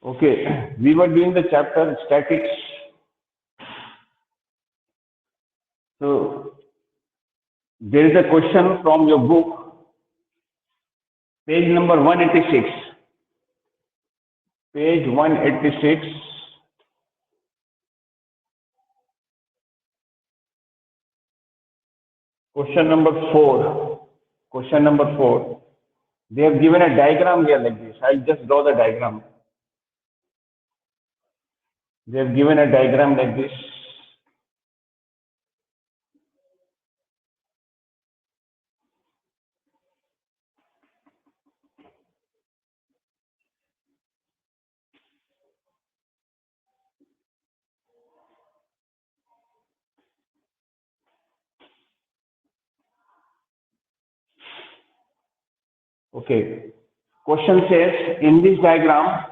Okay, we were doing the chapter statics. So there is a question from your book, page number 186. Page 186. Question number 4. Question number 4. They have given a diagram here like this. I'll just draw the diagram. They have given a diagram like this. Okay. Question says, in this diagram,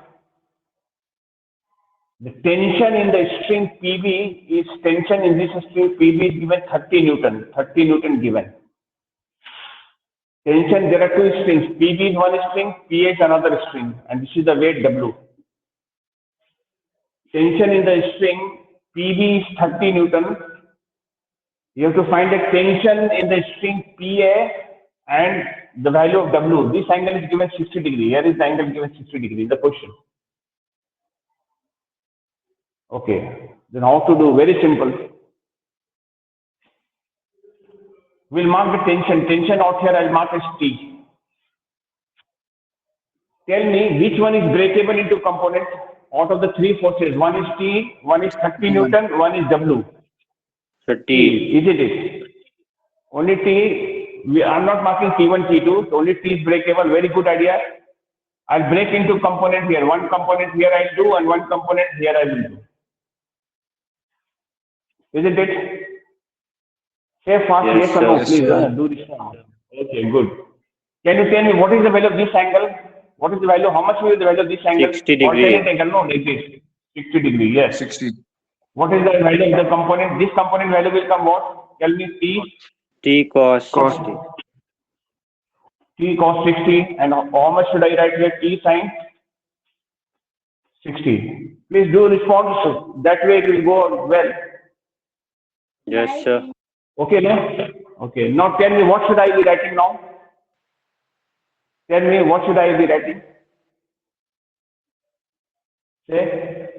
the tension in the string PB is tension in this string PB is given 30 Newton. 30 Newton given. Tension, there are two strings. PB is one string, PA is another string, and this is the weight W. Tension in the string PB is 30 Newton. You have to find the tension in the string PA and the value of W. This angle is given 60 degree. Here is the angle given 60 degree in the question. Okay. Then how to do? Very simple. We'll mark the tension. Tension out here I'll mark as T. Tell me which one is breakable into component out of the three forces. One is T, one is 30 Newton, one is W. 30. Is it? Only T, I'm not marking T1, T2, only T is breakable. Very good idea. I'll break into component here. One component here I'll do and one component here I will do. Isn't it? Say fast, yes or no, Yes, please. sir. Do this one. Okay, good. Can you tell me what is the value of this angle? What is the value? How much will be the value of this angle? 60 degree. Alternate angle, no, like this. 60 degree, yes. 60. What is the value of the component? This component value will come what? Tell me T. T cos Cos 60. T cos 60. And how much should I write here? T sin 60. Please do respond. That way it will go well. Yes, sir. Okay, no? Okay. Now tell me what should I be writing now? Tell me what should I be writing? Say.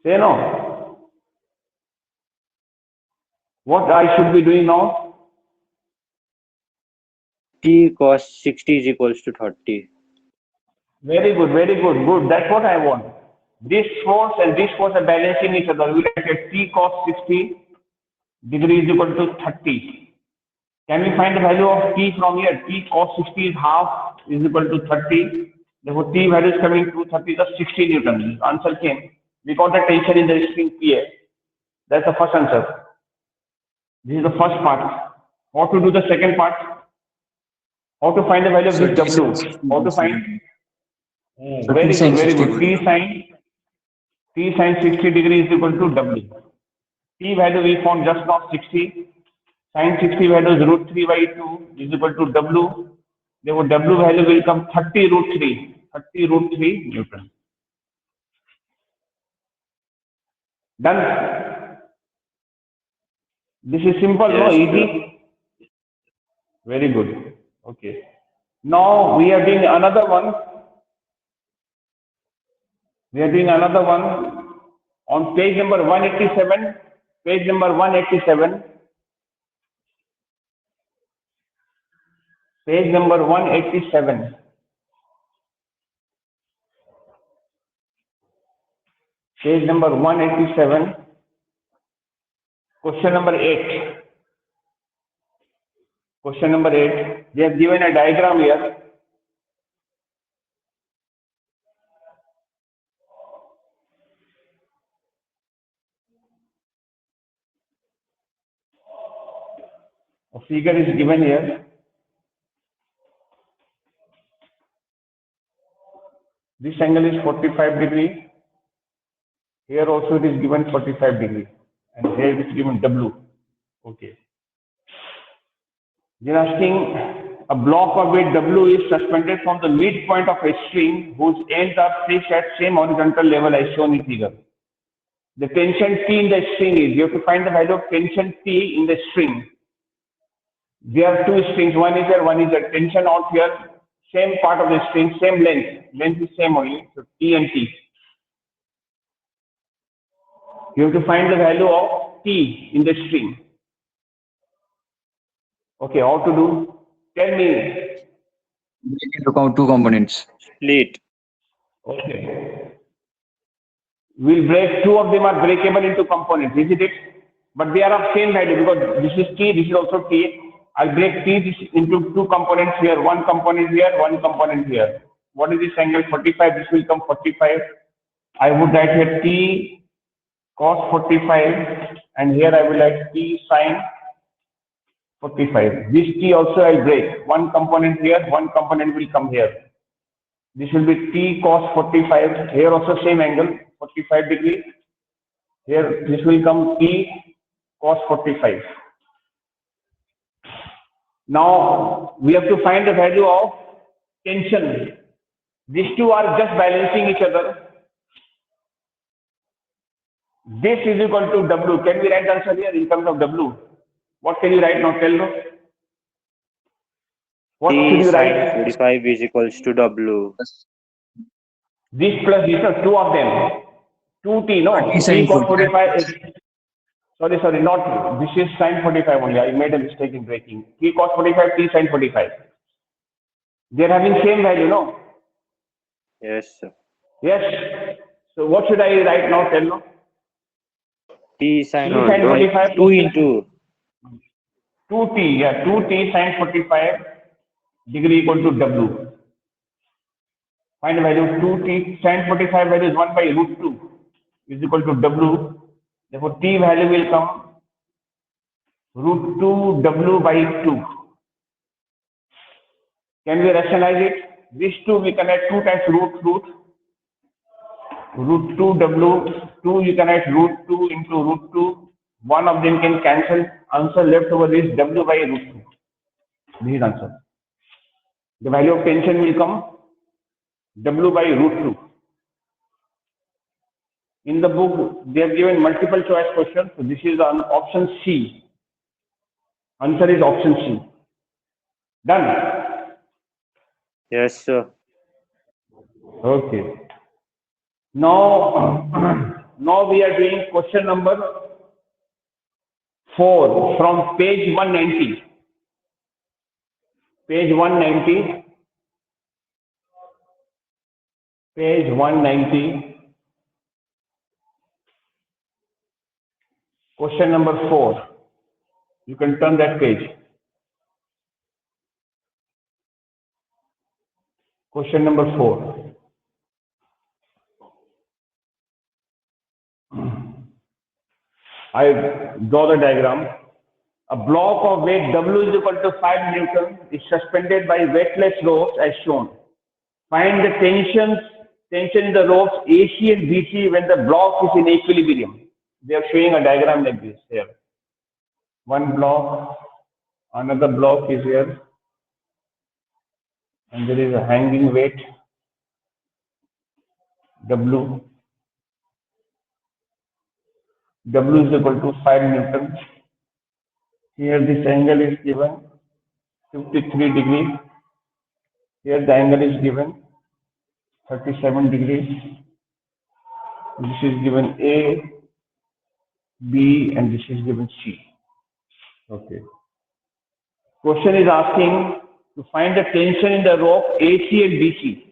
Say no. What I should be doing now? T cos 60 is equals to 30. Very good, very good, good. That's what I want. This force and this force are balancing each other. We like a T cos 60 degree is equal to 30. Can we find the value of T from here? T cos 60 is half is equal to 30. Therefore, T value is coming to 30, the 60 Newton. Answer came. We got the tension in the string PA. That's the first answer. This is the first part. How to do the second part? How to find the value of this W? How to find? Very good, very good. T sin 60 degrees is equal to W. T value we found just now 60. Sin 60 value is root 3 by 2 is equal to W. Therefore, W value will come 30 root 3. 30 root 3 Newton. Done. This is simple, Yes, no? Easy. Very good. Okay. Now we are doing another one. We are doing another one on page number 187. Page number 187. Page number 187. Page number 187. Question number 8. Question number 8. They have given a diagram here. A figure is given here. This angle is 45 degree. Here also it is given 45 degree. And here it is given W. Okay. They are asking A block of weight W is suspended from the midpoint of a string whose ends are fixed at same horizontal level as shown in figure. The tension T in the string is, you have to find the value of tension T in the string. There are two strings, one is here, one is here. Tension out here, same part of the string, same length. Length is same only, so T and T. You have to find the value of T in the string. Okay, how to do? Tell me. Break into two components. Split. Okay. We'll break, two of them are breakable into components, isn't it? But they are of same value because this is T, this is also T. I'll break T into two components here, one component here, one component here. What is this angle? 45, this will come 45. I would write here T cos 45 and here I will write T sin 45. This T also I'll break. One component here, one component will come here. This will be T cos 45. Here also same angle, 45 degree. Here this will come T cos 45. Now we have to find the value of tension. These two are just balancing each other. This is equal to W. Can we write the answer here in terms of W? What can you write now? Tell me. What T should you sin write? 45 is equals to W. This plus this are two of them. 2T, no? T sin T cos 45. 45 is, sorry, not, this is sin 45 only. I made a mistake in breaking. T cos 45, T sin 45. They're having same value, no? Yes, sir. Yes. So what should I write now? Tell me. T sin T sin 45. 2 into 2T, yeah, 2T sin 45 degree equal to W. Find the value of 2T sin 45 value is 1 by root 2 is equal to W. Therefore, T value will come root 2 W by 2. Can we rationalize it? This 2 we can add 2 times root 2 W, 2 you can add root 2 into root 2. One of them can cancel. Answer left over is W by root 2. This is answer. The value of tension will come W by root 2. In the book, they have given multiple choice questions. So this is on option C. Answer is option C. Done. yes, sir. Okay. Now, now we are doing question number 4 from page 190. Page 190. Page 190. Question number 4. You can turn that page. Question number 4. I draw the diagram. A block of weight W is equal to 5 Newton is suspended by weightless ropes as shown. Find the tension in the ropes AC and BC when the block is in equilibrium. They are showing a diagram like this here. One block, another block is here, and there is a hanging weight W. W is equal to 5 Newton. Here this angle is given 53 degrees. Here the angle is given 37 degrees. This is given A, B, and this is given C. Okay. Question is asking to find the tension in the rope AC and BC.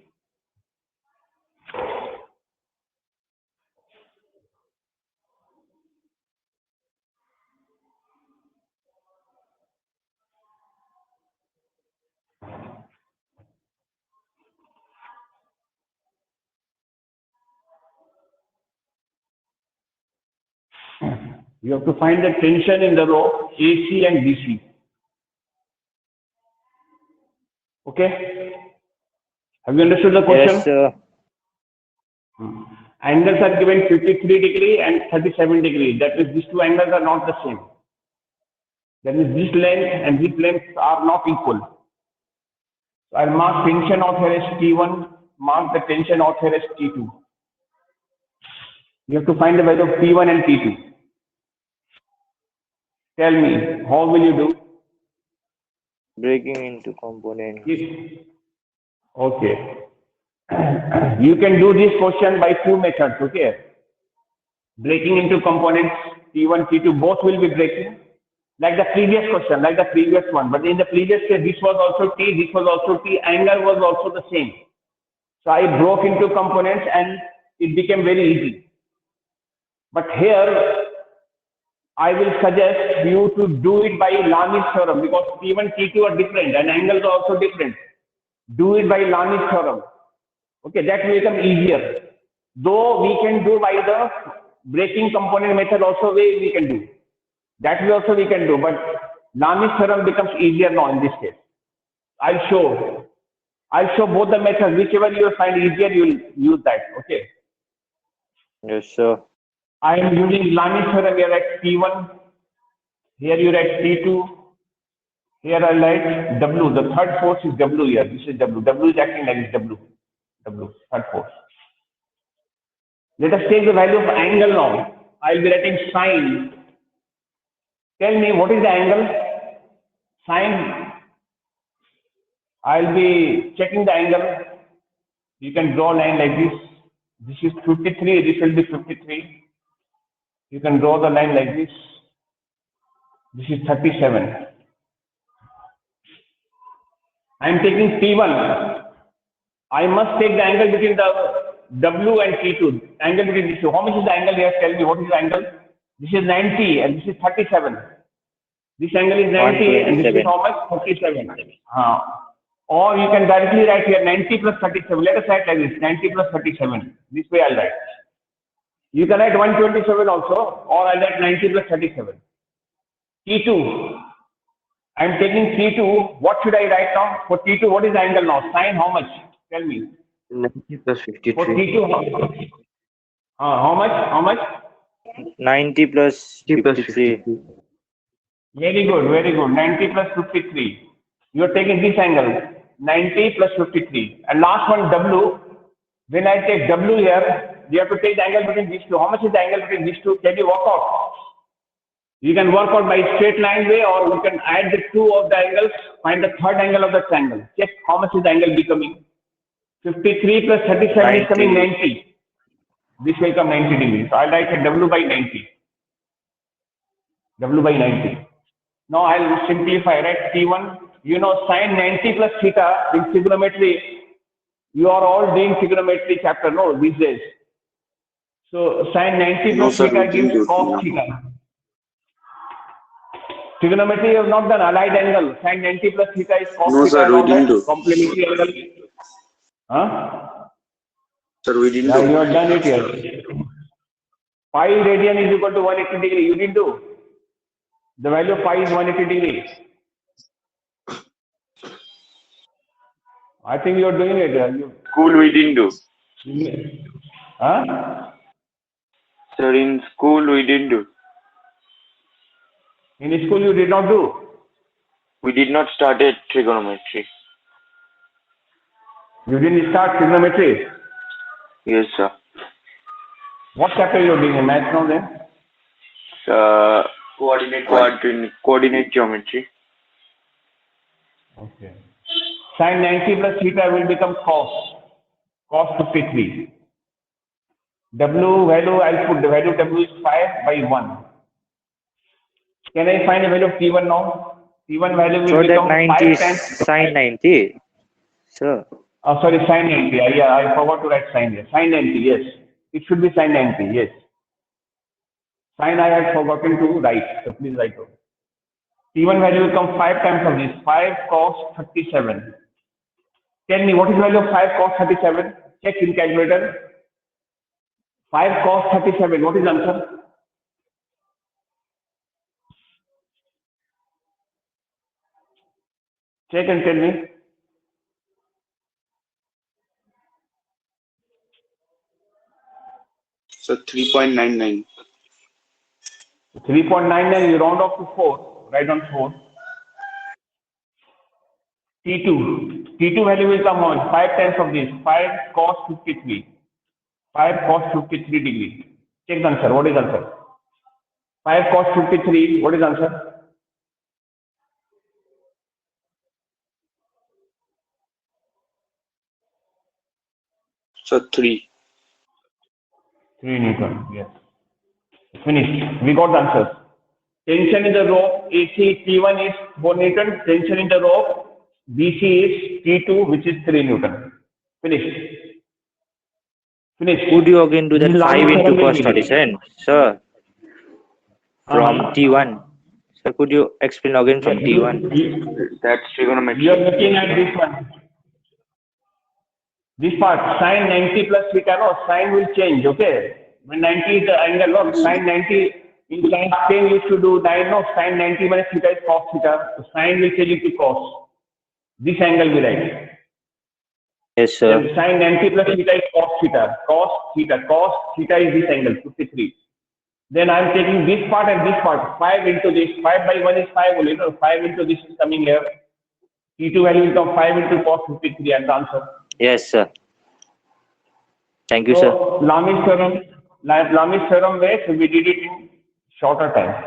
You have to find the tension in the rope AC and BC. Okay? Have you understood the question? Yes, sir. Angles are given 53 degree and 37 degree. That means these two angles are not the same. That means this length and this length are not equal. So I'll mark tension out here as T1, mark the tension out here as T2. You have to find the value of T1 and T2. Tell me, how will you do? Breaking into components. Okay. You can do this question by two methods, okay? Breaking into components, T1, T2, both will be breaking. Like the previous question, like the previous one. But in the previous case, this was also T, this was also T, angle was also the same. So I broke into components and it became very easy. But here, I will suggest you to do it by Lami's theorem because T1, T2 are different and angles are also different. Do it by Lami's theorem. Okay, that will become easier. Though we can do by the breaking component method also we can do. That way also we can do, but Lami's theorem becomes easier now in this case. I'll show both the methods. Whichever you find easier, you'll use that. Okay. Yes, sir. I am using Lami's theorem here at T1. Here you're at T2. Here I write W. The third force is W here. This is W. W is acting like this W. W, third force. Let us take the value of angle now. I'll be writing sine. Tell me what is the angle? Sine. I'll be checking the angle. You can draw a line like this. This is 53. This will be 53. You can draw the line like this. This is 37. I am taking T1. I must take the angle between the W and T2. Angle between these two. How much is the angle here? Tell me what is the angle? This is 90 and this is 37. This angle is 90 and this is how much? 37. Or you can directly write here 90 plus 37. Let us write like this, 90 plus 37. This way I'll write. You can write 127 also, or I'll write 90 plus 37. T2. I'm taking T2. What should I write now? For T2, what is the angle now? Sine how much? Tell me. 90 plus 53. For T2, how much? How much? 90 plus 53. Very good, very good. 90 plus 53. You are taking this angle. 90 plus 53. And last one, W. When I take W here, you have to take the angle between these two. How much is the angle between these two? Can you work out? You can work out by straight line way, or you can add the two of the angles, find the third angle of the triangle. Check how much is the angle becoming. 53 plus 37 is coming 90. This will come 90 degrees. So I'll write a W by 90. W by 90. Now I'll simplify, right? T1, you know, sine 90 plus theta in trigonometry. You are all doing trigonometry chapter, no, these days. So sine 90 plus theta gives cos theta. Trigonometry you have not done allied angle. Sine 90 plus theta is cos theta. Sir, we didn't do. Complementary angle. Huh? Sir, we didn't Yeah, do. you have done it here. Pi radian is equal to 180 degree. You didn't do. The value of pi is 180 degree. I think you are doing it. School we didn't do. Huh? Sir, in school we didn't do. In school you did not do. We did not start at trigonometry. You didn't start trigonometry. Yes, sir. What chapter you are doing in math now then? Coordinate geometry. Okay. Sine 90 plus theta will become cos 53. W value, I'll put the value of W is 5 by 1. Can I find the value of T1 now? T1 value will So that become 90 5 is times sine 90. Sir. Oh, sorry, sine 90. Yeah, I forgot to write sine here. Sine 90, yes. It should be sine 90, yes. Sine I had forgotten to write, so please write it. T1 value will come 5 times of this, 5 cos 37. Tell me, what is the value of 5 cos 37? Check in calculator. 5 cos 37, what is the answer? Check and tell me. So 3.99. 3.99, you round off to 4. Write down 4. T2 value will come on 5 tenths of this, 5 cos 53. 5 cos 53 degree. Check the answer. What is answer? 5 cos 53. What is answer? So 3. 3 Newton. Yes. Finished. We got the answer. Tension in the rope AC T1 is 4 Newton. Tension in the rope BC is T2, which is 3 Newton. Finished. Finished. Could you again do that This is 5 Lami's into theorem cos will be. 37, sir? From T1. Sir, could you explain again from T1? That's trigonometry. You are looking at this one. This part, sine 90 plus theta, no, sine will change, okay? When 90 is the angle, no, sine 90, in sine 10 you should do 9, no, sine 90 minus theta is cos theta. So sine will change into cos. This angle will write. Yes, sir. Then sine 90 plus theta is cos theta. Cos theta is this angle, 53. Then I am taking this part and this part, 5 into this, 5 by 1 is 5 only, no, 5 into this is coming here. T2 value will come 5 into cos 53 and the answer. Yes, sir. Thank you, sir. So Lami's theorem way, so we did it in shorter time.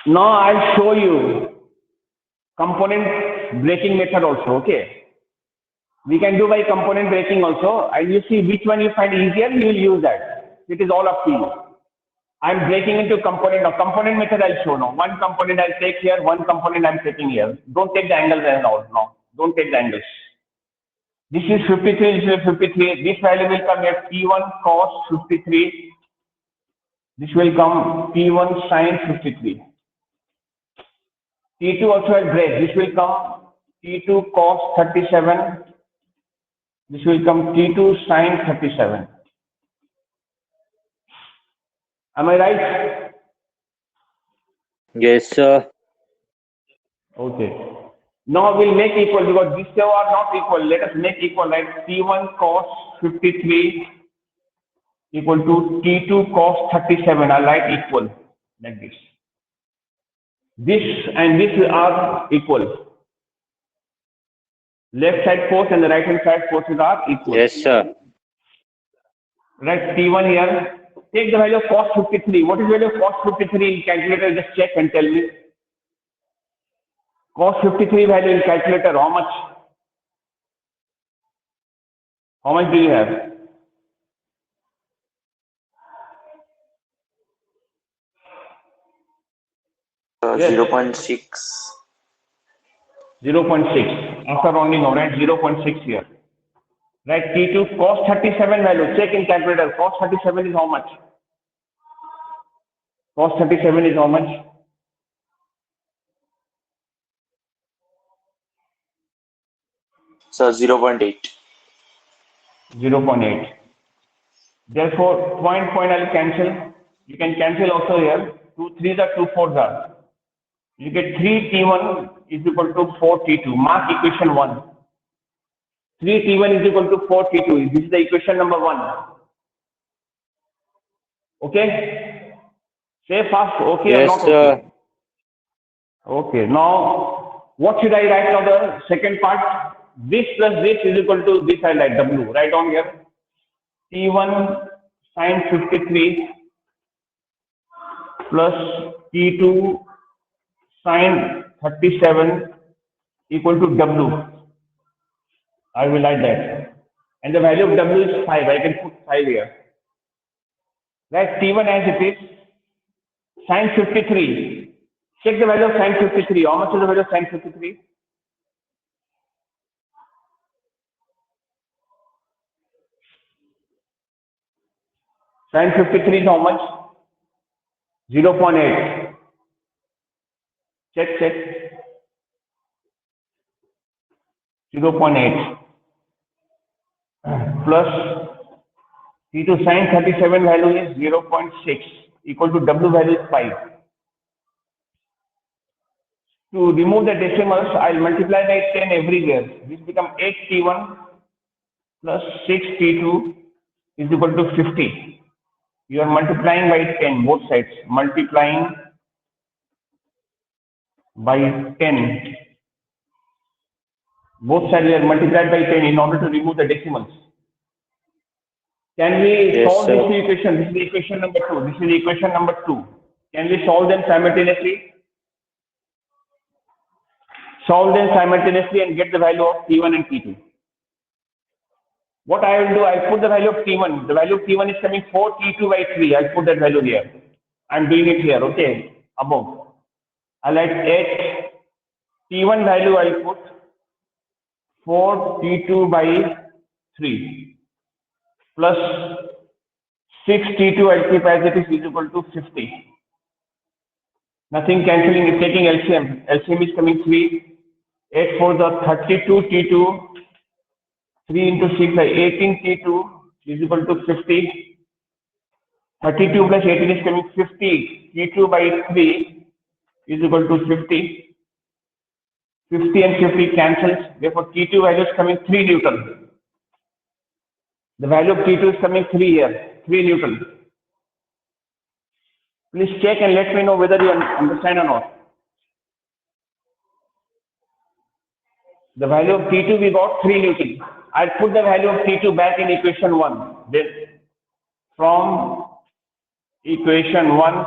Now I'll show you component breaking method also, okay? We can do by component breaking also, and you see which one you find easier, you will use that. It is all up to you. I'm breaking into component. Now component method I'll show now. One component I'll take here, one component I'm taking here. Don't take the angles and all. No, don't take the angles. This is 53, this is 53. This value will come here P1 cos 53. This will come P1 sin 53. T2 also has break. This will come T2 cos 37. This will come T2 sin 37. Am I right? Yes, sir. Okay. Now we'll make equal because these two are not equal. Let us make equal, right? T1 cos 53 equal to T2 cos 37. I'll write equal like this. This and this are equal. Left side force and the right hand side forces are equal. Yes, sir. Right, T1 here. Take the value of cos 53. What is the value of cos 53 in calculator? Just check and tell me. Cos 53 value in calculator, how much? How much do you have? Yes. 0.6. 0.6. After rounding off, right? 0.6 here. Right, T2 cos 37 value. Check in calculator. Cos 37 is how much? Cos 37 is how much? So 0.8. 0.8. Therefore, point I'll cancel. You can cancel also here. 2 3s are 2 4s are. You get 3T1 is equal to 4T2. Mark equation 1. 3T1 is equal to 4T2. This is the equation number 1. Okay? Say fast. Okay Yes, or not sir. okay? Okay. Now, what should I write now? The second part. This plus this is equal to this. I write W. Write down here. T1 sin 53 plus T2 sin 37 equal to W. I will write that. And the value of W is 5. I can put 5 here. Right, T1 as it is. Sin 53. Check the value of sin 53. How much is the value of sin 53? Sin 53 is how much? 0.8. Check. 0.8 plus T2 sin 37 value is 0.6 equal to W value is 5. To remove the decimals, I'll multiply by 10 everywhere. This becomes 8T1 plus 6T2 is equal to 50. You are multiplying by 10 both sides. Multiplying by 10 Both sides are multiplied by 10 in order to remove the decimals. Can we Yes, solve sir. this equation? This is equation number 2. This is equation number 2. Can we solve them simultaneously? Solve them simultaneously and get the value of T1 and T2. What I will do, I put the value of T1. The value of T1 is coming 4 T2 by 3. I put that value here. I'm doing it here, okay, above. I'll add 8. T1 value I'll put 4 T2 by 3 plus 6 T2 I'll keep as it is equal to 50. Nothing cancelling, it's taking LCM. LCM is coming 3. 8 for the 32 T2. 3 into 6 by 18 T2 is equal to 50. 32 plus 18 is coming 50. T2 by 3 is equal to 50. 50 and 50 cancels. Therefore, T2 value is coming 3 Newton. The value of T2 is coming 3 here, 3 Newton. Please check and let me know whether you understand or not. The value of T2 we got 3 Newton. I'll put the value of T2 back in equation 1. Then from equation 1,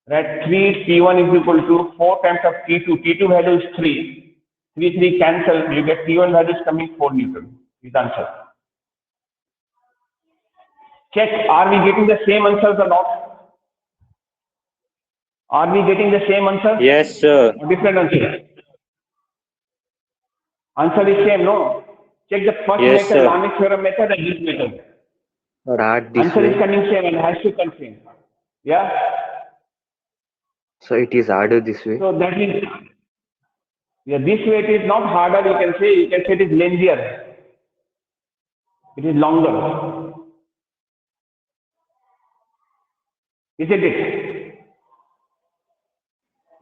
that 3 T1 is equal to 4 times of T2. T2 value is 3. 3 cancel. You get T1 value is coming 4 Newton. Is the answer. Check, are we getting the same answers or not? Are we getting the same answer? Yes, sir. Or different answer? Answer is same, no? Check the first Yes, method, sir. Lamech theorem method and this method. Or hard this Answer is way. coming same and has to come same. Yeah? So it is harder this way. So that is, yeah, this way it is not harder, you can say it is lengthier. It is longer. Isn't it?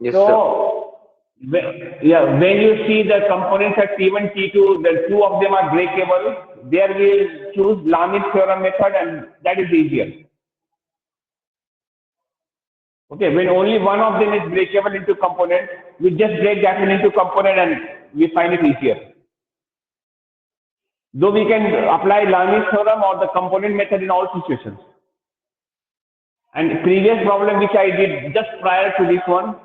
Yes, sir. So, when you see the components at T1, T2, the two of them are breakable, there we will choose Lamech theorem method and that is easier. Okay, when only one of them is breakable into component, we just break that one into component and we find it easier. Though we can apply Lamech theorem or the component method in all situations. And previous problem which I did just prior to this one,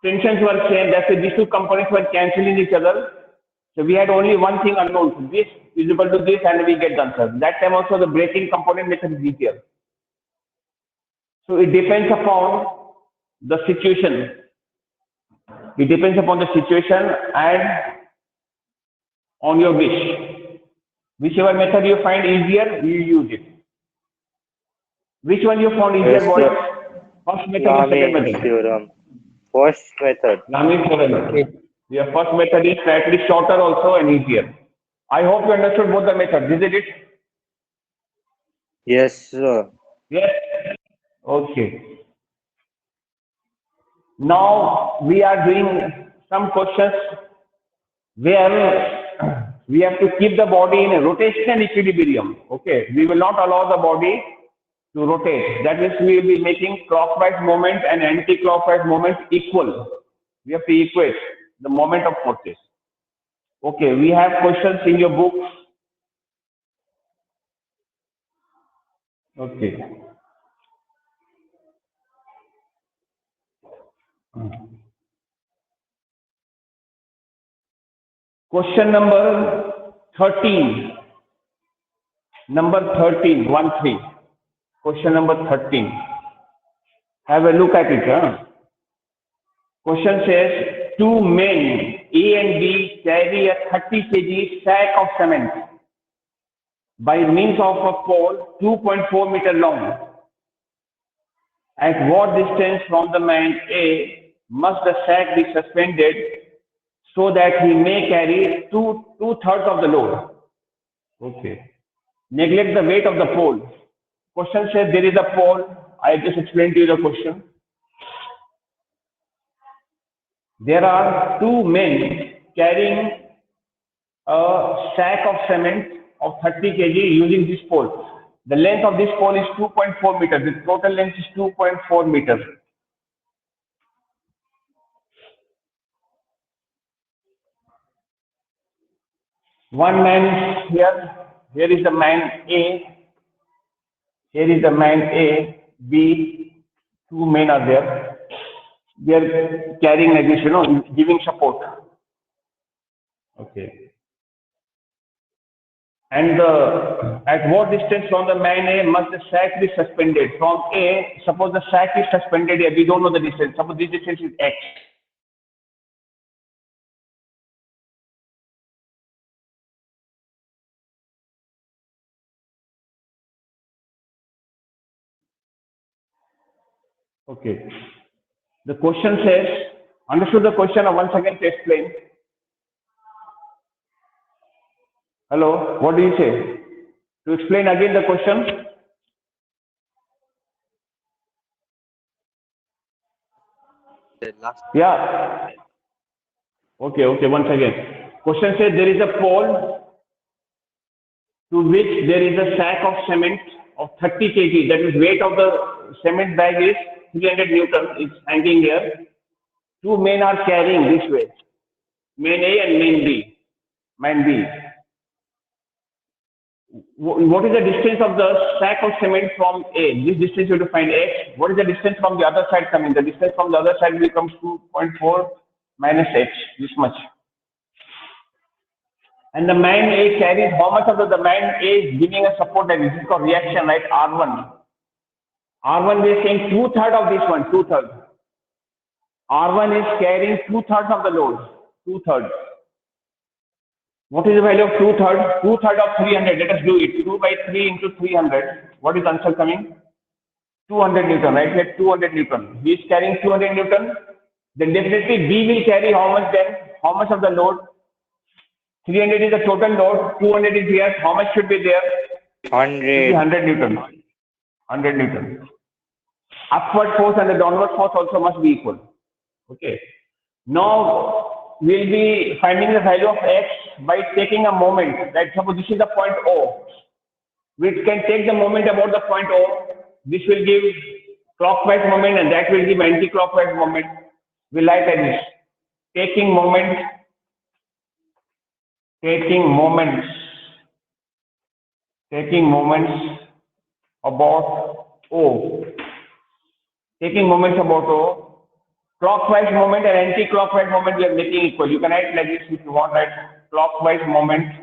tensions were same, that's why these two components were cancelling each other. So we had only one thing unknown. So this is equal to this and we get the answer. That time also the breaking component method is easier. So it depends upon the situation. It depends upon the situation and on your wish. Whichever method you find easier, you use it. Which one you found easier, Yes, boys? sir. First method or second Lamech method? theorem. First method. Lamech theorem. Your first method is slightly shorter also and easier. I hope you understood both the methods, isn't it? Yes, sir. Yes. Okay. Now we are doing some questions where we have to keep the body in a rotational equilibrium. Okay. We will not allow the body to rotate. That means we will be making clockwise movement and anti-clockwise movement equal. We have to equate the moment of forces. Okay. We have questions in your book. Okay. Question number 13. Number 13, 1 3. Question number 13. Have a look at it. Question says, two men, A and B, carry a 30 kg sack of cement by means of a pole 2.4 meter long. At what distance from the man A must the sack be suspended so that he may carry two-thirds of the load? Okay. Neglect the weight of the pole. Question says there is a pole. I just explained to you the question. There are two men carrying a sack of cement of 30 kg using this pole. The length of this pole is 2.4 meters. The total length is 2.4 meters. One man is here. Here is the man A. Here is the man A. B. Two men are there. They are carrying like this, giving support. Okay. And at what distance from the man A must the sack be suspended? From A, suppose the sack is suspended here. We don't know the distance. Suppose this distance is X. Okay. The question says, understood the question or once again to explain? Hello, what do you say? To explain again the question? The last. Yeah. Okay, once again. Question says there is a pole to which there is a sack of cement of 30 kg. That is weight of the cement bag is 300 Newton. It's hanging here. Two men are carrying this way. Man A and man B. Man B. What is the distance of the sack of cement from A? This distance you have to find X. What is the distance from the other side coming? The distance from the other side becomes 2.4 minus H, this much. And the man A carries how much of the man A is giving a support, and this is called reaction, right? R1. R1 we are saying 2/3 of this one, 2/3. R1 is carrying 2/3 of the load, 2/3. What is the value of 2/3? 2/3 of 300. Let us do it. 2 by 3 into 300. What is the answer coming? 200 Newton, right? Here 200 Newton. He is carrying 200 Newton. Then definitely B will carry how much then? How much of the load? 300 is the total load. 200 is here. How much should be there? 100. 100 Newton. 100 Newton. Upward force and the downward force also must be equal. Okay. Now we'll be finding the value of X by taking a moment. Right? Suppose this is the point O. We can take the moment about the point O. This will give clockwise moment and that will give anti-clockwise moment. We like like this. Taking moments about O. Taking moments about O. Clockwise moment and anti-clockwise moment we are making equal. You can write like this if you want, right? Clockwise moment